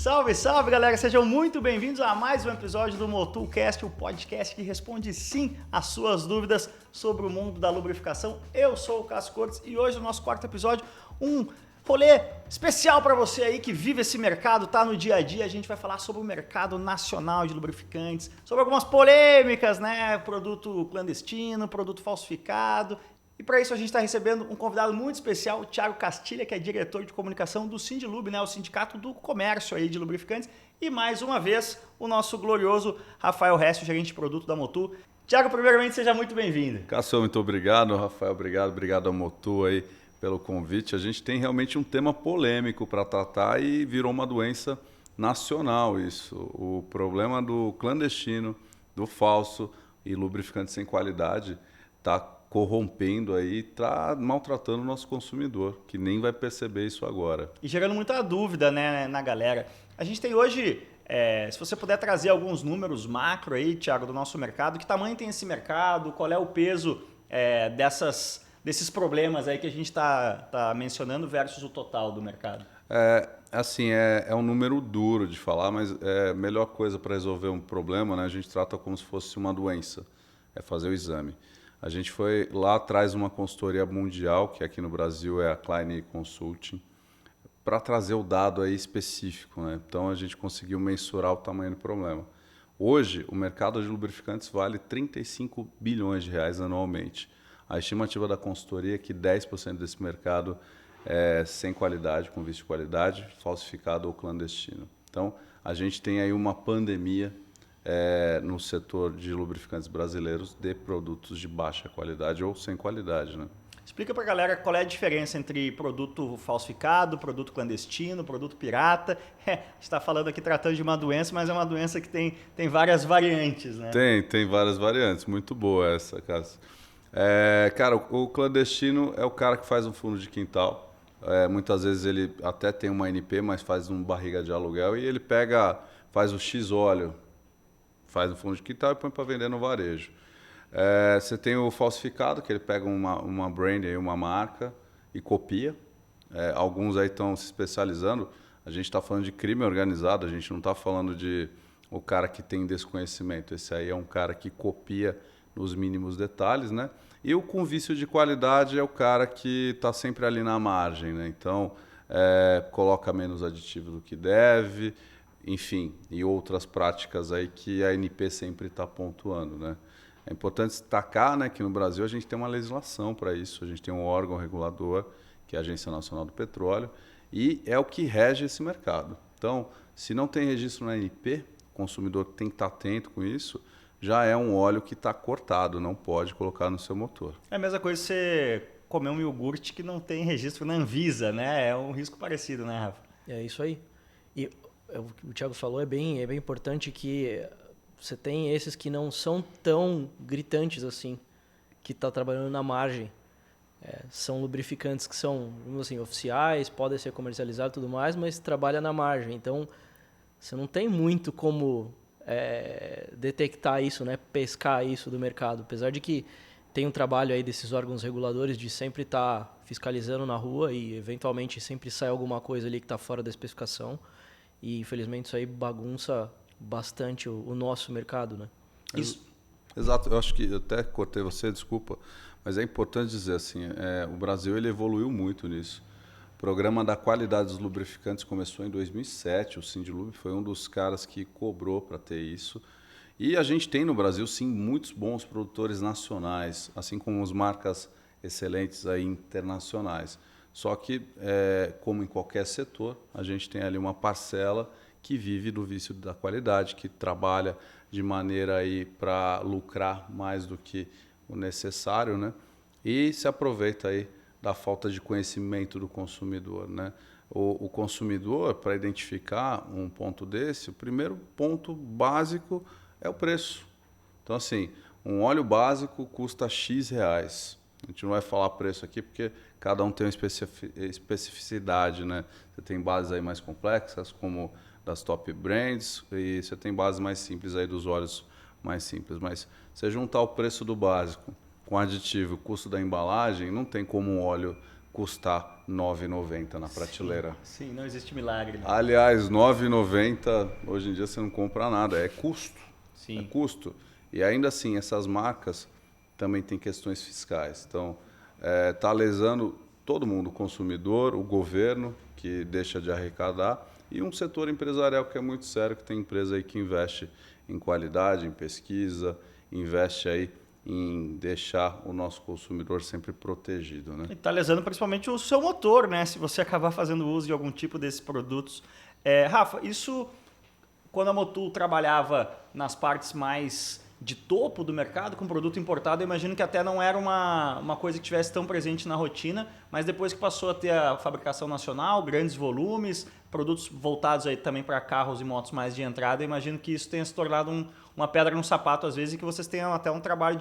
Salve, salve, galera! Sejam muito bem-vindos a mais um episódio do MotuCast, o podcast que responde sim às suas dúvidas sobre o mundo da lubrificação. Eu sou o Cássio Cortes e hoje no nosso quarto episódio, um rolê especial para você aí que vive esse mercado, tá no dia a dia. A gente vai falar sobre o mercado nacional de lubrificantes, sobre algumas polêmicas, né? Produto clandestino, produto falsificado. E para isso a gente está recebendo um convidado muito especial, o Thiago Castilha, que é diretor de comunicação do Sindilub, né, o Sindicato do Comércio aí de Lubrificantes. E mais uma vez, o nosso glorioso Rafael Hess, gerente de produto da Motu. Thiago, primeiramente, seja muito bem-vindo. Cássio, muito obrigado. Rafael, obrigado à Motu aí pelo convite. A gente tem realmente um tema polêmico para tratar e virou uma doença nacional isso. O problema do clandestino, do falso e lubrificante sem qualidade está corrompendo aí, está maltratando o nosso consumidor, que nem vai perceber isso agora. E gerando muita dúvida, né, na galera. A gente tem hoje, se você puder trazer alguns números macro aí, Thiago, do nosso mercado, que tamanho tem esse mercado, qual é o peso desses problemas aí que a gente está mencionando versus o total do mercado? É um número duro de falar, mas é a melhor coisa para resolver um problema, né? A gente trata como se fosse uma doença, é fazer o exame. A gente foi lá atrás uma consultoria mundial, que aqui no Brasil é a Klein Consulting, para trazer o dado aí específico, né? Então a gente conseguiu mensurar o tamanho do problema. Hoje, o mercado de lubrificantes vale 35 bilhões de reais anualmente. A estimativa da consultoria é que 10% desse mercado é sem qualidade, com vício de qualidade, falsificado ou clandestino. Então, a gente tem aí uma pandemia no setor de lubrificantes brasileiros de produtos de baixa qualidade ou sem qualidade, né? Explica para a galera qual é a diferença entre produto falsificado, produto clandestino, produto pirata. A gente está falando aqui tratando de uma doença, mas é uma doença que tem várias variantes, né? Tem várias variantes. Muito boa essa, Cássio. Cara, o clandestino é o cara que faz um fundo de quintal. Muitas vezes ele até tem uma NP, mas faz um barriga de aluguel e ele faz o X-óleo, faz no fundo de quintal e põe para vender no varejo. Você tem o falsificado, que ele pega uma brand, aí, uma marca, e copia. Alguns aí estão se especializando. A gente está falando de crime organizado, a gente não está falando de o cara que tem desconhecimento. Esse aí é um cara que copia nos mínimos detalhes, né? E o com vício de qualidade é o cara que está sempre ali na margem, né? Então, coloca menos aditivo do que deve, enfim, e outras práticas aí que a ANP sempre está pontuando, né? É importante destacar, né, que no Brasil a gente tem uma legislação para isso, a gente tem um órgão regulador, que é a Agência Nacional do Petróleo, e é o que rege esse mercado. Então, se não tem registro na ANP, o consumidor tem que estar atento com isso, já é um óleo que está cortado, não pode colocar no seu motor. É a mesma coisa que você comer um iogurte que não tem registro na Anvisa, né? É um risco parecido, né, Rafa? É isso aí. E o Thiago falou, é bem importante que você tem esses que não são tão gritantes assim, que está trabalhando na margem. São lubrificantes que são, assim, oficiais, podem ser comercializados e tudo mais, mas trabalha na margem. Então, você não tem muito como detectar isso, né? Pescar isso do mercado. Apesar de que tem um trabalho aí desses órgãos reguladores de sempre estar fiscalizando na rua e, eventualmente, sempre sai alguma coisa ali que está fora da especificação. E, infelizmente, isso aí bagunça bastante o nosso mercado, né? Isso. Exato. Eu acho que eu até cortei você, desculpa, mas é importante dizer assim, o Brasil ele evoluiu muito nisso. O programa da qualidade dos lubrificantes começou em 2007, o Sindilub foi um dos caras que cobrou para ter isso. E a gente tem no Brasil, sim, muitos bons produtores nacionais, assim como as marcas excelentes aí internacionais. Só que, como em qualquer setor, a gente tem ali uma parcela que vive do vício da qualidade, que trabalha de maneira aí para lucrar mais do que o necessário, né? E se aproveita aí da falta de conhecimento do consumidor, né? O consumidor, para identificar um ponto desse, o primeiro ponto básico é o preço. Então, assim, um óleo básico custa X reais. A gente não vai falar preço aqui porque cada um tem uma especificidade, né? Você tem bases aí mais complexas, como das top brands, e você tem bases mais simples aí dos óleos mais simples. Mas você juntar o preço do básico com aditivo, o custo da embalagem, não tem como um óleo custar R$ 9,90 na prateleira. Sim, não existe milagre. Né? Aliás, R$ 9,90 hoje em dia você não compra nada, é custo. Sim. É custo. E ainda assim, essas marcas também têm questões fiscais. Então, está lesando todo mundo, o consumidor, o governo, que deixa de arrecadar, e um setor empresarial que é muito sério, que tem empresa aí que investe em qualidade, em pesquisa, investe aí em deixar o nosso consumidor sempre protegido, né? E está lesando principalmente o seu motor, né? Se você acabar fazendo uso de algum tipo desses produtos. Rafa, isso quando a Motul trabalhava nas partes mais de topo do mercado, com produto importado, eu imagino que até não era uma coisa que tivesse tão presente na rotina, mas depois que passou a ter a fabricação nacional, grandes volumes, produtos voltados aí também para carros e motos mais de entrada, eu imagino que isso tenha se tornado uma pedra no sapato às vezes, e que vocês tenham até um trabalho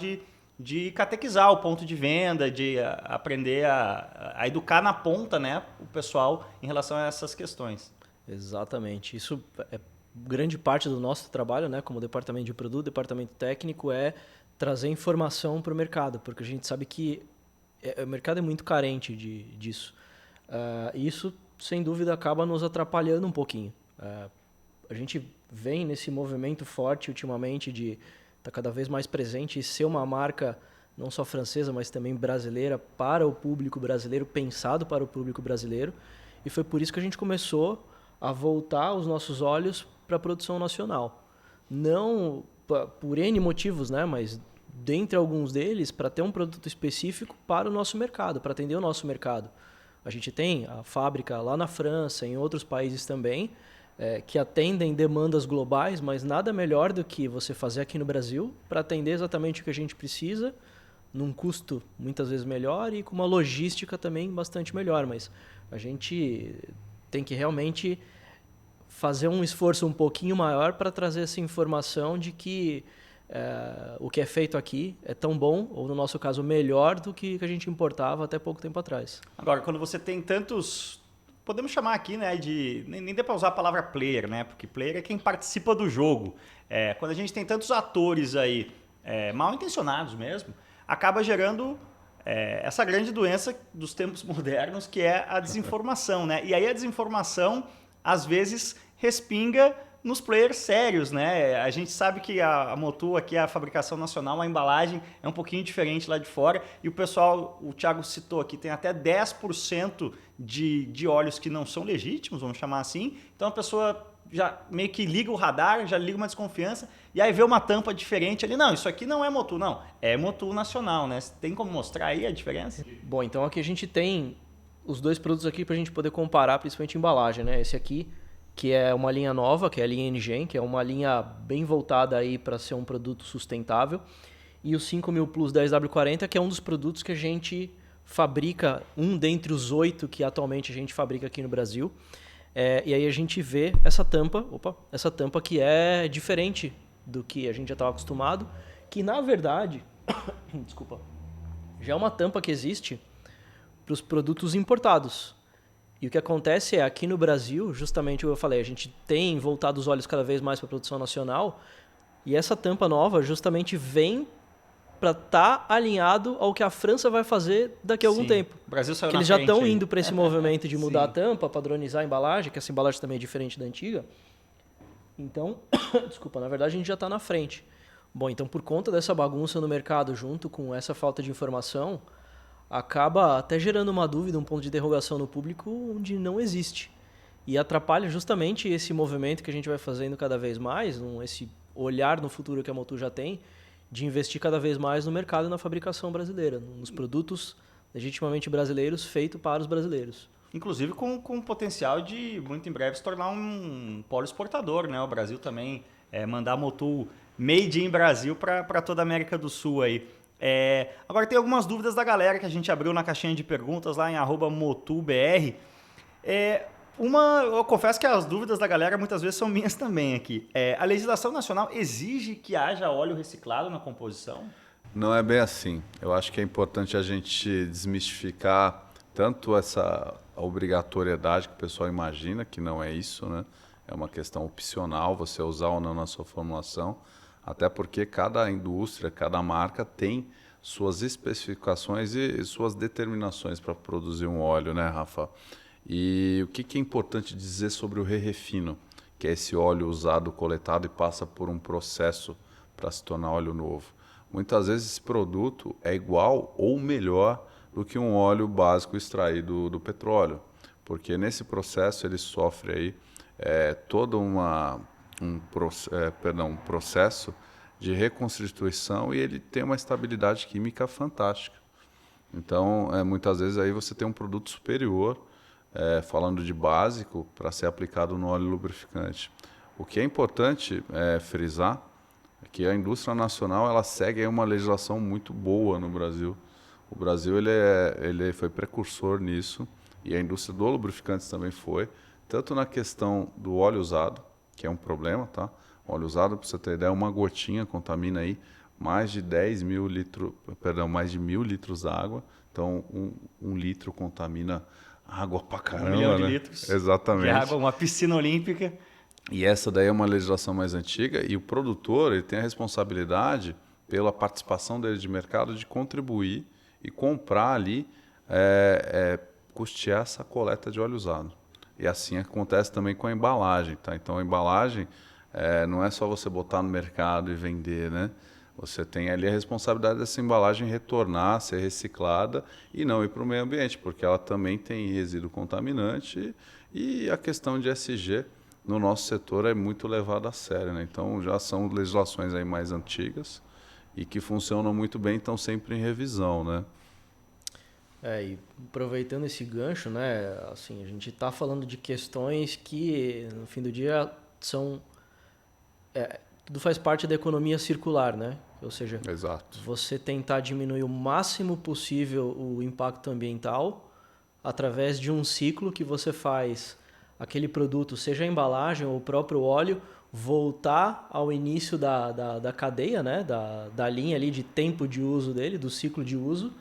de catequizar o ponto de venda, de aprender a educar na ponta, né, o pessoal em relação a essas questões. Exatamente. Isso é grande parte do nosso trabalho, né, como departamento de produto, departamento técnico, é trazer informação para o mercado, porque a gente sabe que o mercado é muito carente disso. E isso, sem dúvida, acaba nos atrapalhando um pouquinho. A gente vem nesse movimento forte ultimamente de estar cada vez mais presente e ser uma marca não só francesa, mas também brasileira para o público brasileiro, pensado para o público brasileiro. E foi por isso que a gente começou a voltar os nossos olhos para a produção nacional. Não por N motivos, né? Mas dentre alguns deles, para ter um produto específico para o nosso mercado, para atender o nosso mercado. A gente tem a fábrica lá na França, em outros países também, que atendem demandas globais, mas nada melhor do que você fazer aqui no Brasil para atender exatamente o que a gente precisa, num custo muitas vezes melhor e com uma logística também bastante melhor. Mas a gente tem que realmente fazer um esforço um pouquinho maior para trazer essa informação de que o que é feito aqui é tão bom, ou no nosso caso, melhor do que a gente importava até pouco tempo atrás. Agora, quando você tem tantos... Podemos chamar aqui, né, de... Nem dá para usar a palavra player, né? Porque player é quem participa do jogo. Quando a gente tem tantos atores aí, mal intencionados mesmo, acaba gerando essa grande doença dos tempos modernos, que é a desinformação, né? E aí a desinformação, às vezes, respinga nos players sérios, né? A gente sabe que a Motul aqui, a fabricação nacional, a embalagem é um pouquinho diferente lá de fora, e o pessoal, o Thiago citou aqui, tem até 10% de óleos que não são legítimos, vamos chamar assim. Então a pessoa já meio que liga o radar, já liga uma desconfiança, e aí vê uma tampa diferente ali. Não, isso aqui não é Motul, não. É Motul nacional, né? Tem como mostrar aí a diferença? Bom, então aqui a gente tem os dois produtos aqui para a gente poder comparar, principalmente a embalagem, né? Esse aqui, que é uma linha nova, que é a linha NGen, que é uma linha bem voltada aí para ser um produto sustentável. E o 5000 Plus 10W40, que é um dos produtos que a gente fabrica, um dentre os 8 que atualmente a gente fabrica aqui no Brasil. E aí a gente vê essa tampa que é diferente do que a gente já estava acostumado, que na verdade, desculpa, já é uma tampa que existe para os produtos importados. E o que acontece é, aqui no Brasil, justamente o que eu falei, a gente tem voltado os olhos cada vez mais para a produção nacional, e essa tampa nova justamente vem para estar alinhado ao que a França vai fazer daqui a algum tempo. O Brasil saiu que na eles já frente estão aí. indo para esse movimento de mudar Sim. a tampa, padronizar a embalagem, que essa embalagem também é diferente da antiga. Então, desculpa, na verdade a gente já está na frente. Bom, então por conta dessa bagunça no mercado, junto com essa falta de informação, acaba até gerando uma dúvida, um ponto de interrogação no público onde não existe. E atrapalha justamente esse movimento que a gente vai fazendo cada vez mais, esse olhar no futuro que a Motul já tem, de investir cada vez mais no mercado e na fabricação brasileira, nos produtos legitimamente brasileiros feitos para os brasileiros. Inclusive com o potencial de, muito em breve, se tornar um polo exportador, né? O Brasil também mandar a Motul made in Brasil para toda a América do Sul aí. Agora tem algumas dúvidas da galera que a gente abriu na caixinha de perguntas lá em @motulbr. Eu confesso que as dúvidas da galera muitas vezes são minhas também aqui. A legislação nacional exige que haja óleo reciclado na composição? Não é bem assim. Eu acho que é importante a gente desmistificar tanto essa obrigatoriedade que o pessoal imagina, que não é isso, né? É uma questão opcional você usar ou não na sua formulação, até porque cada indústria, cada marca tem suas especificações e suas determinações para produzir um óleo, né, Rafa? E o que é importante dizer sobre o re-refino, que é esse óleo usado, coletado e passa por um processo para se tornar óleo novo? Muitas vezes esse produto é igual ou melhor do que um óleo básico extraído do petróleo, porque nesse processo ele sofre aí todo um processo de reconstituição e ele tem uma estabilidade química fantástica. Então, muitas vezes aí você tem um produto superior, falando de básico, para ser aplicado no óleo lubrificante. O que é importante frisar é que a indústria nacional ela segue aí uma legislação muito boa no Brasil. O Brasil ele foi precursor nisso e a indústria do lubrificante também foi, tanto na questão do óleo usado, que é um problema, tá? O óleo usado, para você ter ideia, uma gotinha contamina aí mais de 10.000 litros, mais de 1.000 litros d'água. Então, um litro contamina água pra caramba, 1 milhão de né? litros Exatamente. de água, uma piscina olímpica. E essa daí é uma legislação mais antiga e o produtor ele tem a responsabilidade, pela participação dele de mercado, de contribuir e comprar ali, custear essa coleta de óleo usado. E assim acontece também com a embalagem, tá? Então a embalagem não é só você botar no mercado e vender, né? Você tem ali a responsabilidade dessa embalagem retornar, ser reciclada e não ir para o meio ambiente, porque ela também tem resíduo contaminante e a questão de ESG no nosso setor é muito levada a sério, né? Então já são legislações aí mais antigas e que funcionam muito bem, estão sempre em revisão, né? E aproveitando esse gancho, né, assim, a gente está falando de questões que, no fim do dia, são... tudo faz parte da economia circular, né? Ou seja, Exato. Você tentar diminuir o máximo possível o impacto ambiental através de um ciclo que você faz aquele produto, seja a embalagem ou o próprio óleo, voltar ao início da cadeia, né? da linha ali de tempo de uso dele, do ciclo de uso,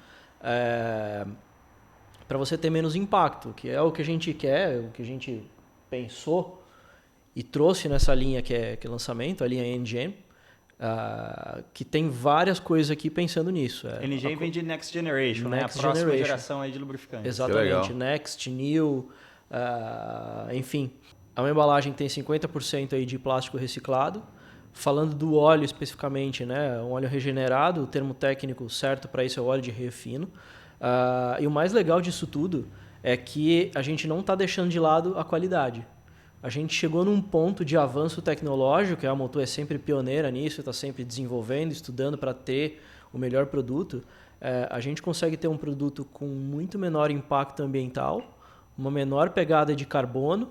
para você ter menos impacto, que é o que a gente quer, o que a gente pensou e trouxe nessa linha que é lançamento, a linha NGM, que tem várias coisas aqui pensando nisso. NGM vem de Next Generation, né? A Next próxima Generation. geração aí de lubrificante. Exatamente, Next, New, enfim. É uma embalagem que tem 50% aí de plástico reciclado. Falando do óleo especificamente, né? Um óleo regenerado, o termo técnico certo para isso é o óleo de refino. E o mais legal disso tudo é que a gente não está deixando de lado a qualidade. A gente chegou num ponto de avanço tecnológico, que a Motul é sempre pioneira nisso, está sempre desenvolvendo, estudando para ter o melhor produto. A gente consegue ter um produto com muito menor impacto ambiental, uma menor pegada de carbono,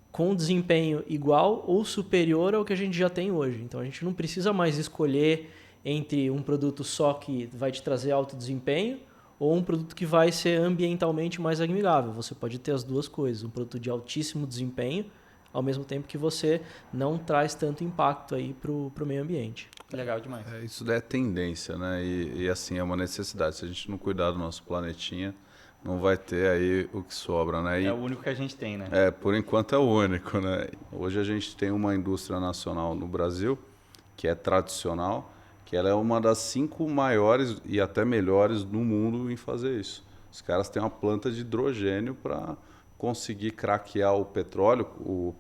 com desempenho igual ou superior ao que a gente já tem hoje. Então a gente não precisa mais escolher entre um produto só que vai te trazer alto desempenho ou um produto que vai ser ambientalmente mais amigável. Você pode ter as duas coisas, um produto de altíssimo desempenho, ao mesmo tempo que você não traz tanto impacto aí para o meio ambiente. Legal demais. Isso daí é tendência, né? E assim, é uma necessidade. Se a gente não cuidar do nosso planetinha, não vai ter aí o que sobra, né? É o único que a gente tem, né? Por enquanto é o único, né? Hoje a gente tem uma indústria nacional no Brasil, que é tradicional, que ela é uma das 5 maiores e até melhores do mundo em fazer isso. Os caras têm uma planta de hidrogênio para conseguir craquear o petróleo, o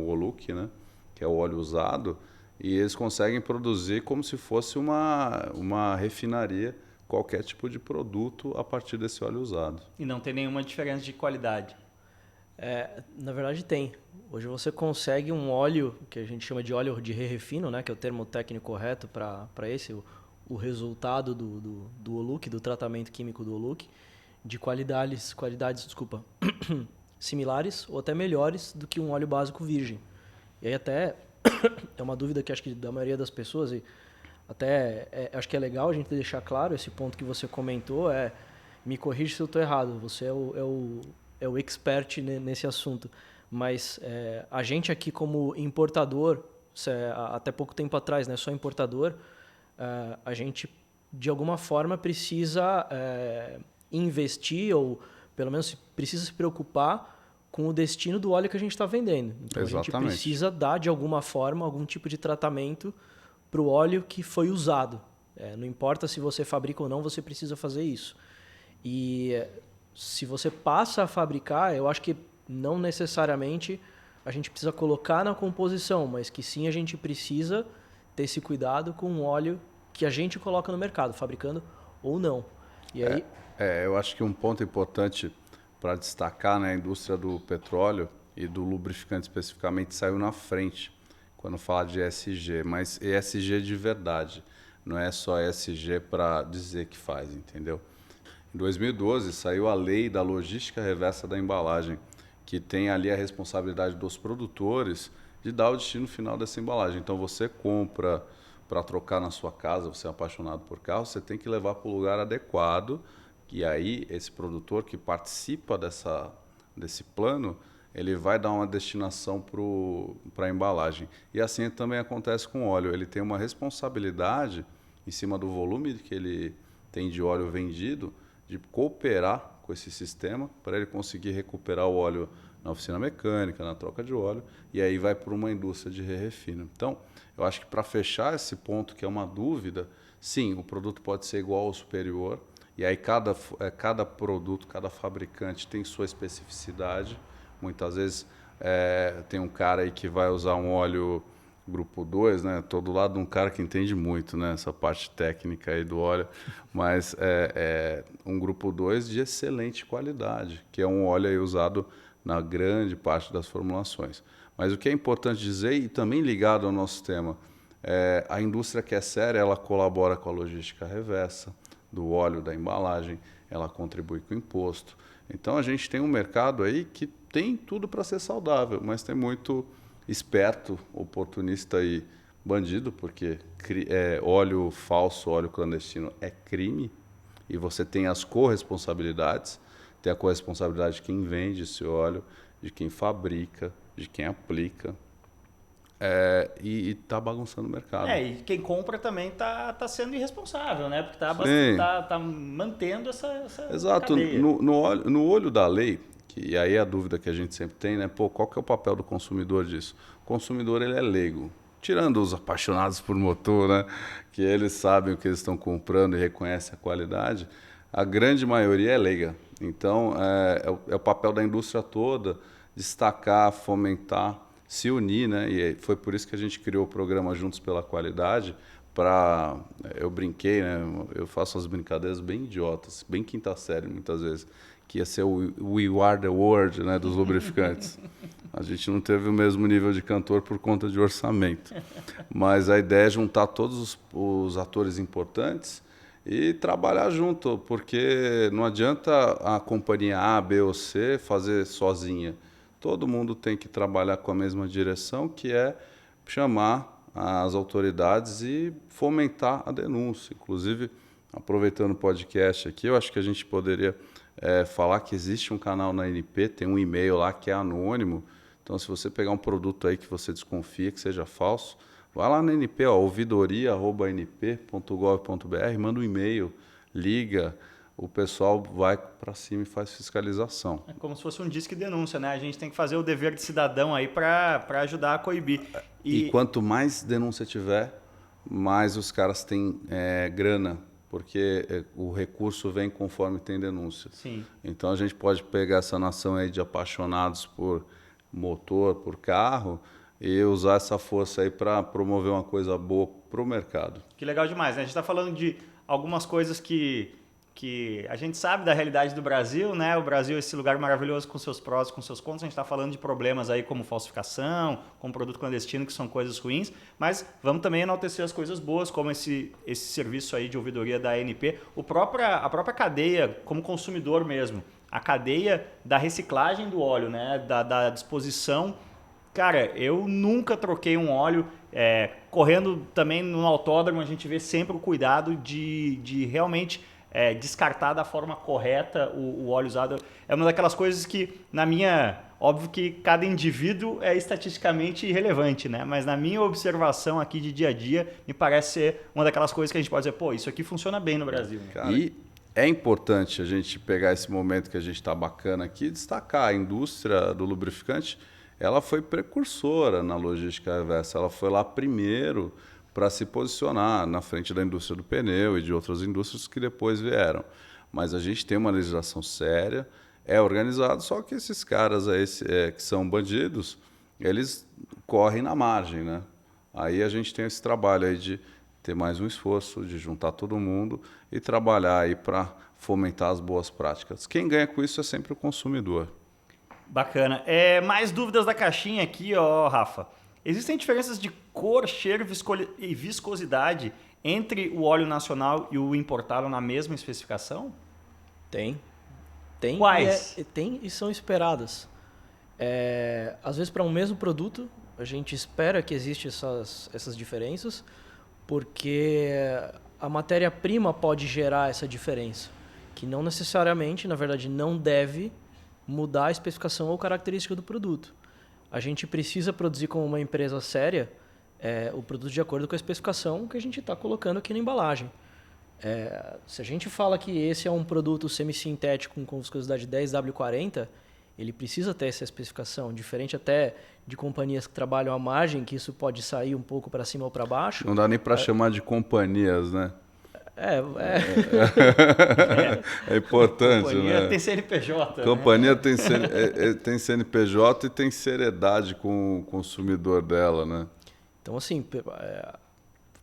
Oluk, né? Que é o óleo usado, e eles conseguem produzir como se fosse uma refinaria, qualquer tipo de produto a partir desse óleo usado. E não tem nenhuma diferença de qualidade. Na verdade tem. Hoje você consegue um óleo, que a gente chama de óleo de re-refino, né, que é o termo técnico correto para esse, o resultado do Oluk, do tratamento químico do Oluk, de qualidades similares ou até melhores do que um óleo básico virgem. E aí até é uma dúvida que acho que da maioria das pessoas, e até acho que é legal a gente deixar claro esse ponto que você comentou, me corrija se eu estou errado, você é o expert nesse assunto, mas a gente aqui como importador, até pouco tempo atrás, né, só importador, a gente de alguma forma precisa investir ou pelo menos precisa se preocupar com o destino do óleo que a gente está vendendo. Então Exatamente. A gente precisa dar de alguma forma algum tipo de tratamento para o óleo que foi usado. Não importa se você fabrica ou não, você precisa fazer isso. E se você passa a fabricar, eu acho que não necessariamente a gente precisa colocar na composição, mas que sim a gente precisa ter esse cuidado com o óleo que a gente coloca no mercado, fabricando ou não. E aí... eu acho que um ponto importante para destacar, né, a indústria do petróleo e do lubrificante especificamente saiu na frente quando fala de ESG, mas ESG de verdade, não é só ESG para dizer que faz, entendeu? Em 2012 saiu a lei da logística reversa da embalagem, que tem ali a responsabilidade dos produtores de dar o destino final dessa embalagem. Então você compra para trocar na sua casa, você é apaixonado por carro, você tem que levar para o lugar adequado, e aí esse produtor que participa desse plano, ele vai dar uma destinação para a embalagem. E assim também acontece com o óleo, ele tem uma responsabilidade em cima do volume que ele tem de óleo vendido, de cooperar com esse sistema para ele conseguir recuperar o óleo na oficina mecânica, na troca de óleo, e aí vai para uma indústria de refino. Então, eu acho que para fechar esse ponto, que é uma dúvida, sim, o produto pode ser igual ou superior, e aí cada produto, cada fabricante tem sua especificidade. Muitas vezes tem um cara aí que vai usar um óleo grupo 2, né? Tô do lado de um cara que entende muito, né? Essa parte técnica aí do óleo, mas é um grupo 2 de excelente qualidade, que é um óleo aí usado na grande parte das formulações. Mas o que é importante dizer, e também ligado ao nosso tema, a indústria que é séria, ela colabora com a logística reversa do óleo, da embalagem, ela contribui com o imposto. Então a gente tem um mercado aí que tem tudo para ser saudável, mas tem muito esperto, oportunista e bandido, porque óleo falso, óleo clandestino é crime, e você tem as corresponsabilidades, tem a corresponsabilidade de quem vende esse óleo, de quem fabrica, de quem aplica, e está bagunçando o mercado. E quem compra também tá sendo irresponsável, né? Porque tá mantendo essa Exato. cadeia. No olho da lei, e aí é a dúvida que a gente sempre tem, né? Qual que é o papel do consumidor disso? O consumidor, ele é leigo. Tirando os apaixonados por motor, né? Que eles sabem o que eles estão comprando e reconhecem a qualidade, a grande maioria é leiga. Então, é o papel da indústria toda destacar, fomentar, se unir, né? E foi por isso que a gente criou o programa Juntos pela Qualidade, eu brinquei, né? Eu faço as brincadeiras bem idiotas, bem quinta série muitas vezes, que ia ser o We Are the World, né, dos lubrificantes. A gente não teve o mesmo nível de cantor por conta de orçamento. Mas a ideia é juntar todos os atores importantes e trabalhar junto, porque não adianta a companhia A, B ou C fazer sozinha. Todo mundo tem que trabalhar com a mesma direção, que é chamar as autoridades e fomentar a denúncia. Inclusive, aproveitando o podcast aqui, eu acho que a gente poderia falar que existe um canal na ANP, tem um e-mail lá que é anônimo. Então, se você pegar um produto aí que você desconfia que seja falso, vai lá na ANP, ouvidoria@anp.gov.br, manda um e-mail, liga, o pessoal vai para cima e faz fiscalização. É como se fosse um disque denúncia, né? A gente tem que fazer o dever de cidadão aí para ajudar a coibir. E quanto mais denúncia tiver, mais os caras têm grana, porque o recurso vem conforme tem denúncia. Sim. Então a gente pode pegar essa nação aí de apaixonados por motor, por carro, e usar essa força aí para promover uma coisa boa para o mercado. Que legal demais, né? A gente está falando de algumas coisas que a gente sabe da realidade do Brasil, né? O Brasil é esse lugar maravilhoso com seus prós, com seus contras. A gente está falando de problemas aí como falsificação, como produto clandestino, que são coisas ruins, mas vamos também enaltecer as coisas boas, como esse serviço aí de ouvidoria da ANP. A própria cadeia, como consumidor mesmo, a cadeia da reciclagem do óleo, né? Da disposição. Cara, eu nunca troquei um óleo. Correndo também no autódromo, a gente vê sempre o cuidado de realmente descartar da forma correta o óleo usado. É uma daquelas coisas que, óbvio que cada indivíduo é estatisticamente irrelevante, né? Mas na minha observação aqui de dia a dia, me parece ser uma daquelas coisas que a gente pode dizer, pô, isso aqui funciona bem no Brasil. Cara, e é importante a gente pegar esse momento que a gente está bacana aqui e destacar a indústria do lubrificante. Ela foi precursora na logística reversa, ela foi lá primeiro para se posicionar na frente da indústria do pneu e de outras indústrias que depois vieram. Mas a gente tem uma legislação séria, é organizado, só que esses caras aí, que são bandidos, eles correm na margem, né? Aí a gente tem esse trabalho aí de ter mais um esforço, de juntar todo mundo e trabalhar aí para fomentar as boas práticas. Quem ganha com isso é sempre o consumidor. Bacana. Mais dúvidas da caixinha aqui, ó, Rafa. Existem diferenças de cor, cheiro e viscosidade entre o óleo nacional e o importado na mesma especificação? Tem. Quais? Tem e são esperadas. Às vezes, para um mesmo produto, a gente espera que existam essas diferenças, porque a matéria-prima pode gerar essa diferença, que não necessariamente, na verdade, não deve mudar a especificação ou característica do produto. A gente precisa produzir como uma empresa séria o produto de acordo com a especificação que a gente está colocando aqui na embalagem. Se a gente fala que esse é um produto semissintético com viscosidade 10W40, ele precisa ter essa especificação, diferente até de companhias que trabalham à margem, que isso pode sair um pouco para cima ou para baixo. Não dá nem para chamar de companhias, né? É importante, Companhia né? tem CNPJ. Companhia tem CNPJ e tem seriedade com o consumidor dela, né? Então, assim,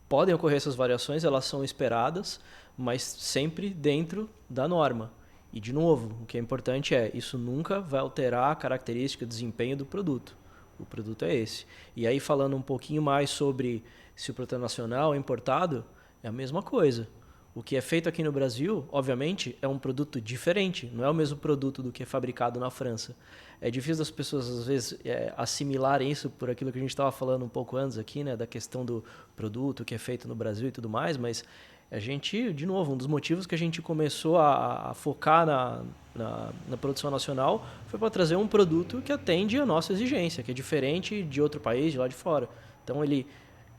podem ocorrer essas variações, elas são esperadas, mas sempre dentro da norma. E, de novo, o que é importante isso nunca vai alterar a característica, desempenho do produto. O produto é esse. E aí, falando um pouquinho mais sobre se o produto é nacional ou importado, é a mesma coisa. O que é feito aqui no Brasil, obviamente, é um produto diferente. Não é o mesmo produto do que é fabricado na França. É difícil das pessoas, às vezes, assimilarem isso por aquilo que a gente estava falando um pouco antes aqui, né, da questão do produto que é feito no Brasil e tudo mais, mas a gente, de novo, um dos motivos que a gente começou a focar na produção nacional foi para trazer um produto que atende a nossa exigência, que é diferente de outro país, de lá de fora. Então, ele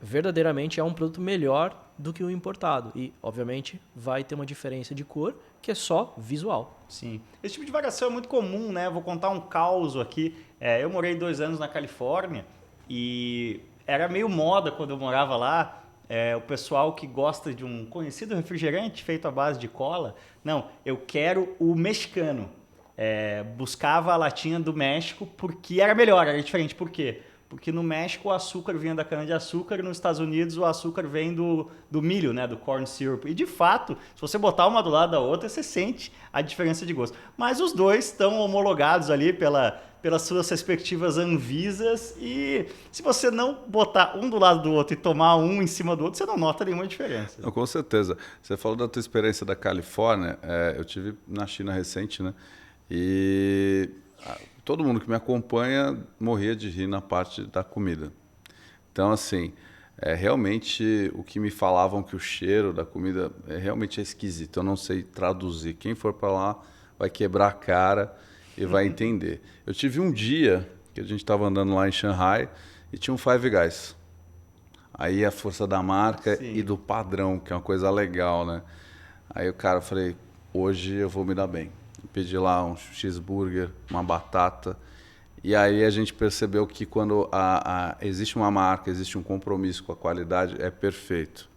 verdadeiramente é um produto melhor do que o importado. E, obviamente, vai ter uma diferença de cor que é só visual. Sim. Esse tipo de variação é muito comum, né? Vou contar um caso aqui. Eu morei 2 anos na Califórnia e era meio moda quando eu morava lá. O pessoal que gosta de um conhecido refrigerante feito à base de cola. Não, eu quero o mexicano. Buscava a latinha do México porque era melhor, era diferente. Por quê? Porque no México o açúcar vinha da cana-de-açúcar e nos Estados Unidos o açúcar vem do milho, né, do corn syrup. E de fato, se você botar uma do lado da outra, você sente a diferença de gosto. Mas os dois estão homologados ali pelas suas respectivas Anvisas e se você não botar um do lado do outro e tomar um em cima do outro, você não nota nenhuma diferença. Não, com certeza. Você falou da tua experiência da Califórnia, eu tive na China recente, né? E todo mundo que me acompanha morria de rir na parte da comida. Então, assim, realmente o que me falavam que o cheiro da comida realmente é esquisito. Eu não sei traduzir. Quem for para lá vai quebrar a cara e vai entender. Eu tive um dia que a gente estava andando lá em Shanghai e tinha um Five Guys. Aí a força da marca Sim. E do padrão, que é uma coisa legal, né? Aí o cara, eu falei, hoje eu vou me dar bem. Pedi lá um cheeseburger, uma batata. E aí a gente percebeu que quando existe uma marca, existe um compromisso com a qualidade, é perfeito.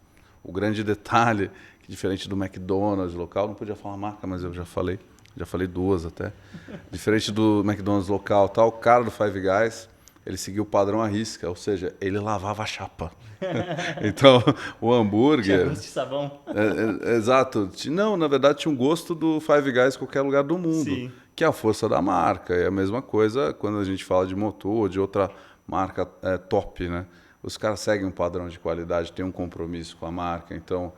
O grande detalhe, que diferente do McDonald's local, não podia falar marca, mas eu já falei 2 até. Diferente do McDonald's local, tá, o cara do Five Guys, ele seguiu o padrão à risca, ou seja, ele lavava a chapa. Então, o hambúrguer... Tinha gosto de sabão. Exato. Não, na verdade, tinha um gosto do Five Guys em qualquer lugar do mundo. Sim. Que é a força da marca. É a mesma coisa quando a gente fala de motor ou de outra marca top, né? Os caras seguem um padrão de qualidade, têm um compromisso com a marca. Então,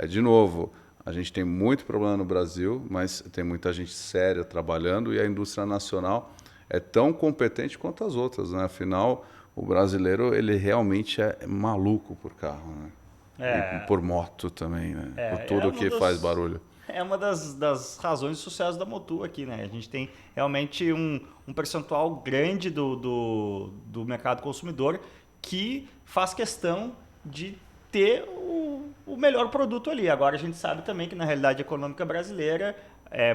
de novo, a gente tem muito problema no Brasil, mas tem muita gente séria trabalhando e a indústria nacional é tão competente quanto as outras, né? Afinal, o brasileiro, ele realmente é maluco por carro, né? E por moto também, né? Por tudo que faz barulho. É uma das razões de sucesso da Motul aqui, né? A gente tem realmente um percentual grande do mercado consumidor que faz questão de ter o melhor produto ali. Agora a gente sabe também que na realidade econômica brasileira,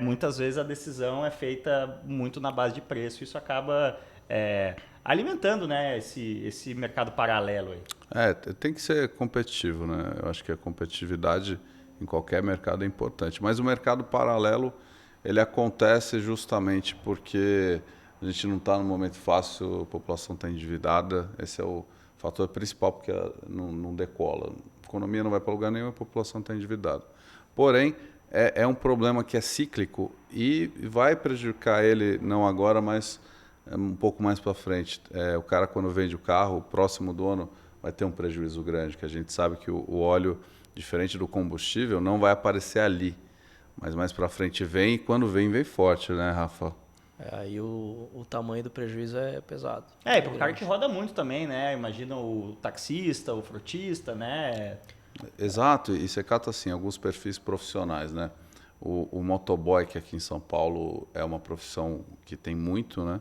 muitas vezes a decisão é feita muito na base de preço. Isso acaba alimentando, né, esse mercado paralelo aí. Tem que ser competitivo, né? Eu acho que a competitividade em qualquer mercado é importante. Mas o mercado paralelo, ele acontece justamente porque a gente não está num momento fácil, a população está endividada. Esse é o fator principal, porque não decola. A economia não vai para lugar nenhum, a população está endividada. Porém, é um problema que é cíclico e vai prejudicar ele, não agora, mas um pouco mais para frente. O cara, quando vende o carro, o próximo dono vai ter um prejuízo grande, que a gente sabe que o óleo, diferente do combustível, não vai aparecer ali. Mas mais para frente vem, e quando vem forte, né, Rafa? Aí o tamanho do prejuízo é pesado. E para o cara que roda muito também, né? Imagina o taxista, o frutista, né? Exato, e você cata assim, alguns perfis profissionais, né? O motoboy, que aqui em São Paulo é uma profissão que tem muito, né?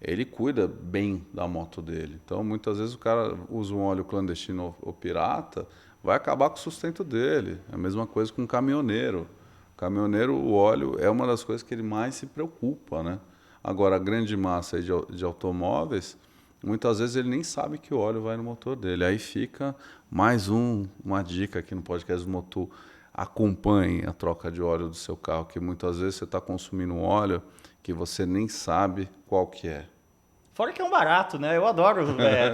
Ele cuida bem da moto dele. Então, muitas vezes o cara usa um óleo clandestino ou pirata, vai acabar com o sustento dele. É a mesma coisa com o caminhoneiro. O caminhoneiro, o óleo é uma das coisas que ele mais se preocupa, né? Agora, a grande massa de automóveis, muitas vezes ele nem sabe que o óleo vai no motor dele. Aí fica mais uma dica aqui no podcast do Motul. Acompanhe a troca de óleo do seu carro, que muitas vezes você está consumindo um óleo que você nem sabe qual que é. Fora que é um barato, né? Eu adoro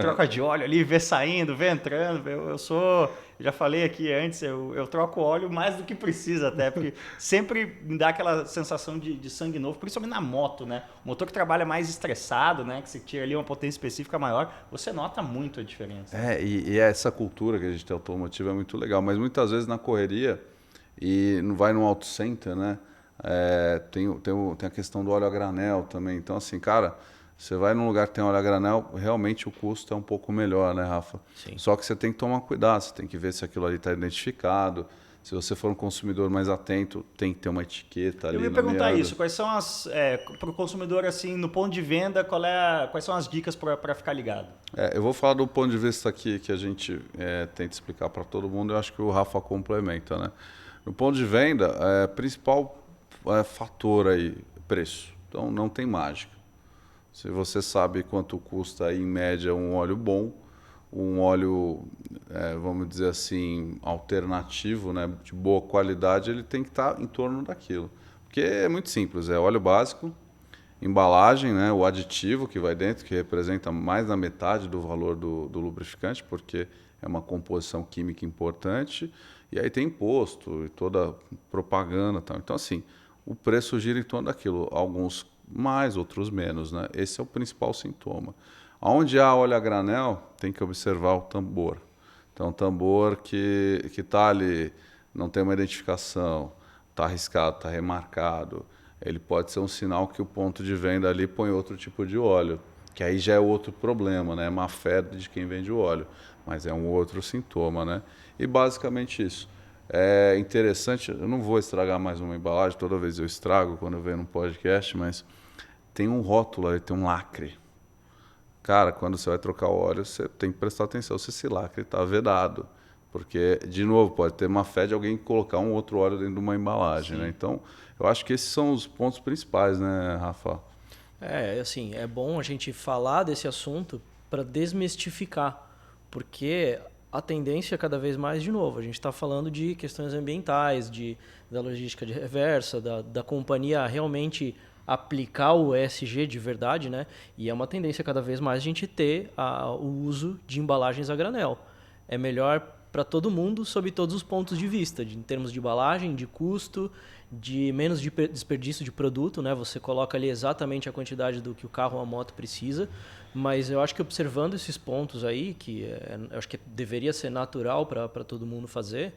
troca de óleo ali, ver saindo, ver entrando. Já falei aqui antes, eu troco óleo mais do que precisa até, porque sempre me dá aquela sensação de sangue novo, principalmente na moto, né? O motor que trabalha mais estressado, né? Que você tira ali uma potência específica maior, você nota muito a diferença. E essa cultura que a gente tem automotiva é muito legal, mas muitas vezes na correria, e não vai no auto center, né? Tem a questão do óleo a granel também. Então, assim, cara, você vai num lugar que tem óleo a granel, realmente o custo é um pouco melhor, né, Rafa? Sim. Só que você tem que tomar cuidado, você tem que ver se aquilo ali está identificado. Se você for um consumidor mais atento, tem que ter uma etiqueta ali. Eu ia perguntar isso, quais são para o consumidor, assim, no ponto de venda, quais são as dicas para ficar ligado? Eu vou falar do ponto de vista aqui que a gente tenta explicar para todo mundo, eu acho que o Rafa complementa, né? No ponto de venda, principal fator aí, preço. Então, não tem mágica. Se você sabe quanto custa, aí, em média, um óleo bom, um óleo, vamos dizer assim, alternativo, né, de boa qualidade, ele tem que estar em torno daquilo. Porque é muito simples, é óleo básico, embalagem, né, o aditivo que vai dentro, que representa mais da metade do valor do lubrificante, porque é uma composição química importante, e aí tem imposto e toda propaganda. Tal. Então, assim, o preço gira em torno daquilo, alguns mais, outros menos, né? Esse é o principal sintoma. Onde há óleo a granel, tem que observar o tambor. Então, o tambor que está ali, não tem uma identificação, está arriscado, está remarcado, ele pode ser um sinal que o ponto de venda ali põe outro tipo de óleo, que aí já é outro problema, né? É má fé de quem vende o óleo, mas é um outro sintoma, né? E basicamente isso. É interessante, eu não vou estragar mais uma embalagem, toda vez eu estrago quando eu venho no podcast, mas tem um rótulo ali, tem um lacre. Cara, quando você vai trocar o óleo, você tem que prestar atenção se esse lacre está vedado. Porque, de novo, pode ter má fé de alguém colocar um outro óleo dentro de uma embalagem, né? Então, eu acho que esses são os pontos principais, né, Rafa? Assim, é bom a gente falar desse assunto para desmistificar, porque a tendência é cada vez mais, de novo, a gente está falando de questões ambientais, da logística de reversa, da companhia realmente aplicar o ESG de verdade, né? E é uma tendência cada vez mais a gente ter o uso de embalagens a granel. É melhor para todo mundo sob todos os pontos de vista, em termos de embalagem, de custo, de menos desperdício de produto, né? Você coloca ali exatamente a quantidade do que o carro ou a moto precisa, mas eu acho que observando esses pontos aí, eu acho que deveria ser natural para todo mundo fazer.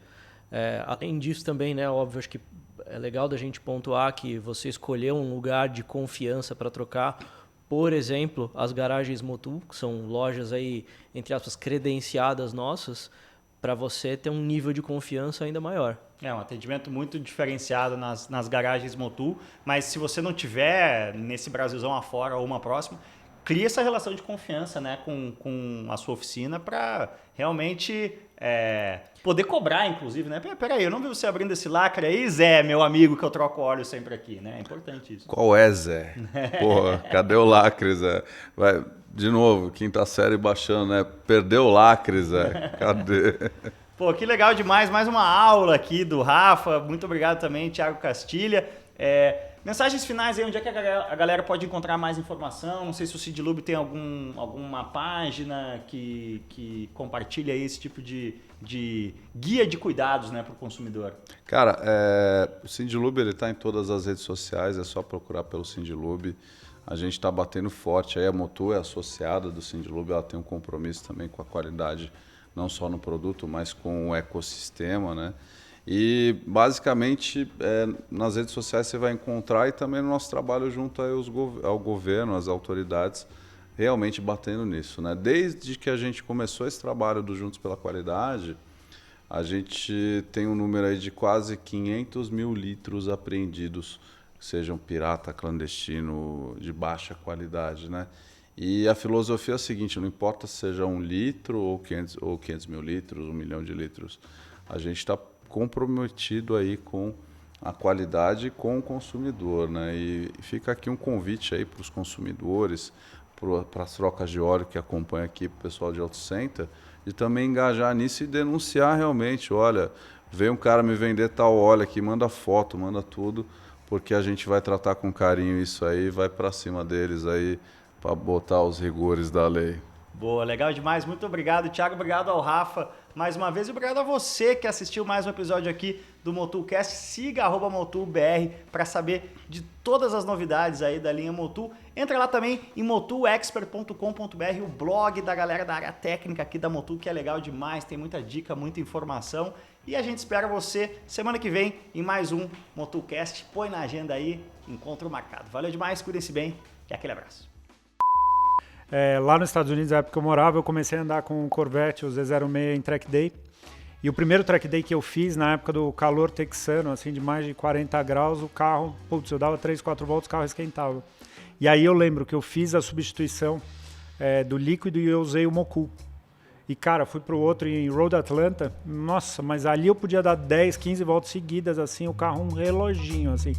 Além disso também, né? Óbvio, acho que é legal da gente pontuar que você escolheu um lugar de confiança para trocar. Por exemplo, as garagens Motul, que são lojas aí, entre aspas, credenciadas nossas, para você ter um nível de confiança ainda maior. Um atendimento muito diferenciado nas garagens Motul, mas se você não tiver nesse Brasilzão afora ou uma próxima, cria essa relação de confiança, né, com a sua oficina para realmente poder cobrar, inclusive, né? Peraí, eu não vi você abrindo esse lacre aí, Zé, meu amigo, que eu troco óleo sempre aqui, né? É importante isso. Qual é, Zé? Porra, cadê o lacre, Zé? Vai, de novo, quinta série baixando, né? Perdeu o lacre, Zé. Cadê? Pô, que legal demais. Mais uma aula aqui do Rafa. Muito obrigado também, Thiago Castilha. Mensagens finais aí, onde é que a galera pode encontrar mais informação? Não sei se o Seed Lube tem alguma página que compartilha esse tipo de guia de cuidados, né, para o consumidor. Cara, o Seed Lube está em todas as redes sociais, é só procurar pelo Seed Lube. A gente está batendo forte. Aí a Motul é associada do Seed Lube, ela tem um compromisso também com a qualidade, não só no produto, mas com o ecossistema, né? E, basicamente, nas redes sociais você vai encontrar e também no nosso trabalho junto aí ao governo, às autoridades, realmente batendo nisso, né? Desde que a gente começou esse trabalho do Juntos pela Qualidade, a gente tem um número aí de quase 500 mil litros apreendidos, sejam pirata, clandestino, de baixa qualidade, né? E a filosofia é a seguinte, não importa se seja 1 litro ou 500 mil litros, 1 milhão de litros, a gente está comprometido aí com a qualidade e com o consumidor, né? E fica aqui um convite aí para os consumidores, para as trocas de óleo que acompanha aqui o pessoal de Auto Center, e também engajar nisso e denunciar realmente, olha, veio um cara me vender tal óleo aqui, manda foto, manda tudo, porque a gente vai tratar com carinho isso aí, vai para cima deles aí para botar os rigores da lei. Boa, legal demais. Muito obrigado, Thiago. Obrigado ao Rafa mais uma vez. E obrigado a você que assistiu mais um episódio aqui do MotulCast. Siga @MotulBR para saber de todas as novidades aí da linha Motul. Entra lá também em motulexpert.com.br, o blog da galera da área técnica aqui da Motul, que é legal demais. Tem muita dica, muita informação. E a gente espera você semana que vem em mais um MotulCast. Põe na agenda aí, encontro marcado. Valeu demais, cuidem-se bem e aquele abraço. Lá nos Estados Unidos, na época que eu morava, eu comecei a andar com o Corvette, o Z06 em track day. E o primeiro track day que eu fiz, na época do calor texano, assim, de mais de 40 graus, o carro, putz, eu dava 3, 4 voltas, o carro esquentava. E aí eu lembro que eu fiz a substituição do líquido e eu usei o Motul. E, cara, fui pro outro em Road Atlanta, nossa, mas ali eu podia dar 10, 15 voltas seguidas, assim, o carro um reloginho, assim.